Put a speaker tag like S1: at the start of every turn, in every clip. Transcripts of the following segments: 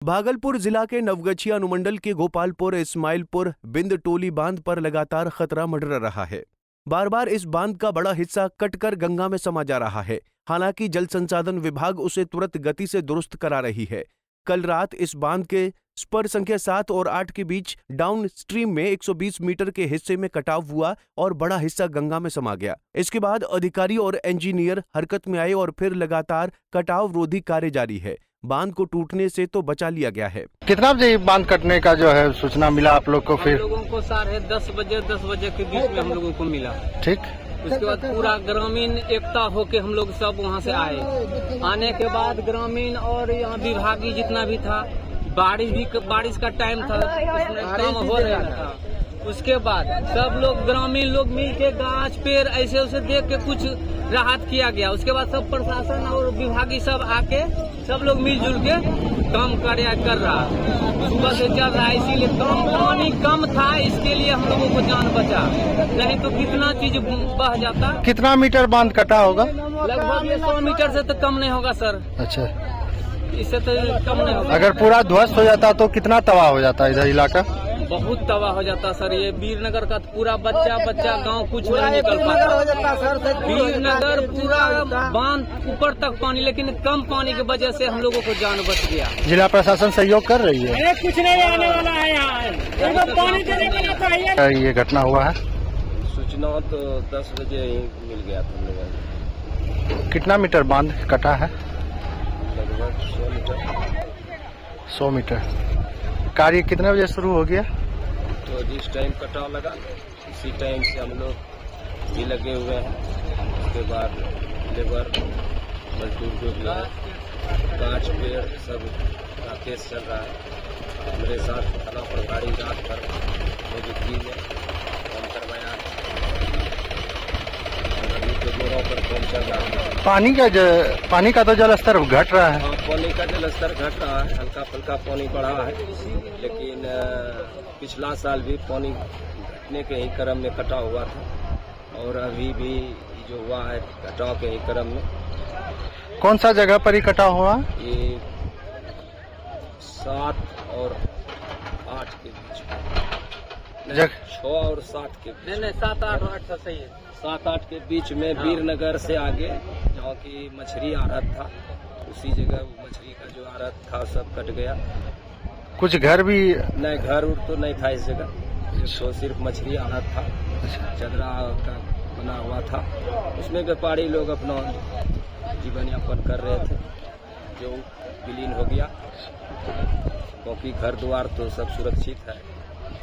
S1: भागलपुर जिला के नवगछिया अनुमंडल के गोपालपुर इस्माइलपुर बिंद टोली बांध पर लगातार खतरा मंडरा रहा है। बार बार इस बांध का बड़ा हिस्सा कटकर गंगा में समा जा रहा है। हालांकि जल संसाधन विभाग उसे तुरंत गति से दुरुस्त करा रही है। कल रात इस बांध के स्पर संख्या 7 और 8 के बीच डाउन स्ट्रीम में 120 मीटर के हिस्से में कटाव हुआ और बड़ा हिस्सा गंगा में समा गया। इसके बाद अधिकारी और इंजीनियर हरकत में आए और फिर लगातार कटाव रोधी कार्य जारी है। बांध को टूटने से तो बचा लिया गया है।
S2: कितना बजे बांध कटने का जो है सूचना मिला आप लोग को? फिर
S3: हम लोगों को 10 बजे के बीच में हम लोगों को मिला।
S2: ठीक,
S3: उसके बाद पूरा ग्रामीण एकता होके हम लोग सब वहाँ से आए। आने के बाद ग्रामीण और यहाँ विभागीय जितना भी था, बारिश का टाइम था, काम हो रहा था। उसके बाद सब लोग ग्रामीण लोग मिल के गाछ पेड़ ऐसे उसे देख के कुछ राहत किया गया। उसके बाद सब प्रशासन और विभागीय सब आके सब लोग मिलजुल के काम कर रहा, सुबह से चल रहा है। इसीलिए पानी कम था, इसके लिए हम लोगों को जान बचा, नहीं तो कितना चीज बह जाता।
S2: कितना मीटर बांध कटा होगा?
S3: लगभग 100 मीटर से तो कम नहीं होगा सर।
S2: अच्छा,
S3: इससे तो कम नहीं होगा।
S2: अगर पूरा ध्वस्त हो जाता तो कितना तबाह हो जाता इधर इलाका?
S3: बहुत तबाह हो जाता सर। ये वीरनगर का पूरा बच्चा गांव कुछ नहीं निकल पाता। वीरनगर पूरा बांध ऊपर तक पानी, लेकिन कम पानी की वजह से हम लोगों को जान बच गया।
S2: जिला प्रशासन सहयोग कर रही है?
S3: कुछ नहीं आने वाला है यहाँ, पानी देने वाला चाहिए।
S2: ये घटना हुआ है?
S4: सूचना तो 10 बजे ही मिल गया था लोगों।
S2: कितना मीटर बांध कटा है?
S4: लगभग 100 मीटर।
S2: 100 मीटर। कार्य कितने बजे शुरू हो गया?
S4: तो जिस टाइम कटाव लगा उसी टाइम से हम लोग भी लगे हुए हैं। उसके बाद लेबर मजदूर जो भी है, गाछ पेड़ सब का केस चल रहा है। मेरे साथ थाना प्रभारी रात पर मौजूदगी में काम करवाया। अभी तो जोरों पर काम चल रहा है।
S2: पानी का तो जल स्तर घट रहा है।
S4: हाँ, पानी का जल स्तर घट रहा है, हल्का फुल्का पानी बढ़ा है, लेकिन पिछला साल भी पानी घटने के ही क्रम में कटा हुआ था और अभी भी जो हुआ है कटाव के ही क्रम में।
S2: कौन सा जगह पर ही कटा हुआ?
S4: ये 7 और 8 के बीच में, 6 और 7 के बीच।
S3: नहीं 7, 8 और 8 सही है।
S4: 7, 8 के बीच में वीरनगर से आगे जहाँ की मछली आड़त था, उसी जगह मछली का जो आड़त था सब कट गया।
S2: कुछ घर भी
S4: नहीं, घर उर तो नहीं था इस जगह, तो सिर्फ मछली आड़त था, चदरा का बना हुआ था। उसमें व्यापारी लोग अपना जीवन यापन कर रहे थे, जो विलीन हो गया। बाकी घर द्वार तो सब सुरक्षित है।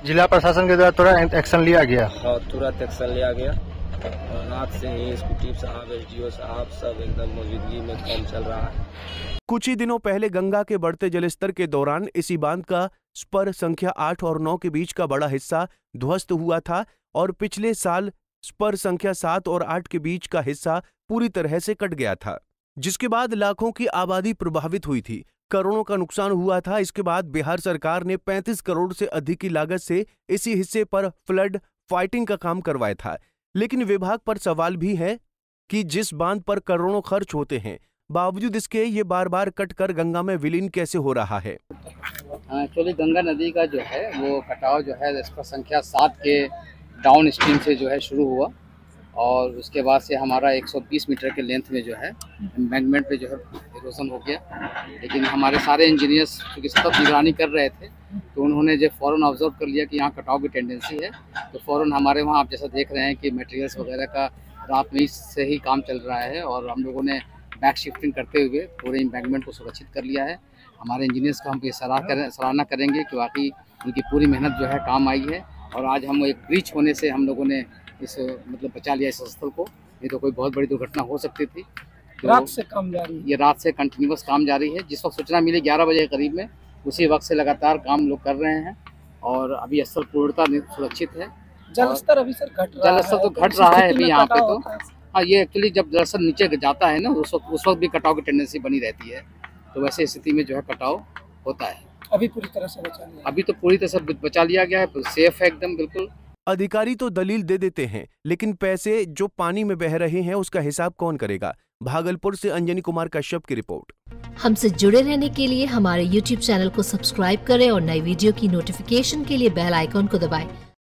S2: जिला प्रशासन के द्वारा तुरंत एक्शन लिया गया?
S4: हाँ, तुरंत एक्शन लिया गया और रात से ही एसपी साहब, एसडीओ साहब सब एकदम मौजूदगी में काम चल रहा है।
S1: कुछ ही दिनों पहले गंगा के बढ़ते जलस्तर के दौरान इसी बांध का स्पर संख्या 8 और 9 के बीच का बड़ा हिस्सा ध्वस्त हुआ था और पिछले साल स्पर संख्या 7 और 8 के बीच का हिस्सा पूरी तरह से कट गया था, जिसके बाद लाखों की आबादी प्रभावित हुई थी। करोड़ों का नुकसान हुआ था। इसके बाद बिहार सरकार ने 35 करोड़ से अधिक की लागत से इसी हिस्से पर फ्लड फाइटिंग का काम करवाया था। लेकिन विभाग पर सवाल भी है कि जिस बांध पर करोड़ों खर्च होते हैं, बावजूद इसके ये बार बार कटकर गंगा में विलीन कैसे हो रहा है?
S5: एक्चुअली गंगा नदी का जो है वो कटाव जो है स्पर संख्या 7 के डाउन स्ट्रीम से जो है शुरू हुआ और उसके बाद से हमारा 120 मीटर के लेंथ में जो है एम्बैंकमेंट पे जो है इरोजन हो गया। लेकिन हमारे सारे इंजीनियर्स क्योंकि सतत निगरानी कर रहे थे, तो उन्होंने जब फ़ौरन ऑब्जर्व कर लिया कि यहाँ कटाव की टेंडेंसी है, तो फ़ौरन हमारे वहाँ आप जैसा देख रहे हैं कि मटेरियल्स वगैरह का रात में से ही काम चल रहा है और हम लोगों ने बैक शिफ्टिंग करते हुए पूरे एम्बैंकमेंट को सुरक्षित कर लिया है। हमारे इंजीनियर्स का हम ये सराहना करेंगे कि वाकई उनकी पूरी मेहनत जो है काम आई है और आज हम एक ब्रीच होने से हम लोगों ने इस मतलब बचा लिया इस स्थल को। ये तो कोई बहुत बड़ी दुर्घटना हो सकती थी। तो
S3: रात से काम जारी है।
S5: ये रात से कंटिन्यूअस काम जारी है। जिस वक्त सूचना मिली 11 बजे के करीब में, उसी वक्त से लगातार काम लोग कर रहे हैं और अभी स्थल पूर्णता सुरक्षित है।
S3: जलस्तर अभी सर घट रहा है।
S5: जलस्तर तो घट रहा है अभी यहाँ पे तो। हाँ, ये एक्चुअली जब जलस्तर नीचे जाता है ना, उस वक्त भी कटाव की टेंडेंसी बनी रहती है, तो वैसे स्थिति में जो है कटाव होता है।
S3: अभी पूरी तरह से बचा लिया।
S5: अभी तो पूरी तरह से बचा लिया गया है, सेफ है एकदम बिल्कुल।
S1: अधिकारी तो दलील दे देते हैं, लेकिन पैसे जो पानी में बह रहे हैं उसका हिसाब कौन करेगा? भागलपुर से अंजनी कुमार कश्यप की रिपोर्ट।
S6: हमसे जुड़े रहने के लिए हमारे YouTube चैनल को सब्सक्राइब करें और नई वीडियो की नोटिफिकेशन के लिए बेल आइकॉन को दबाएं।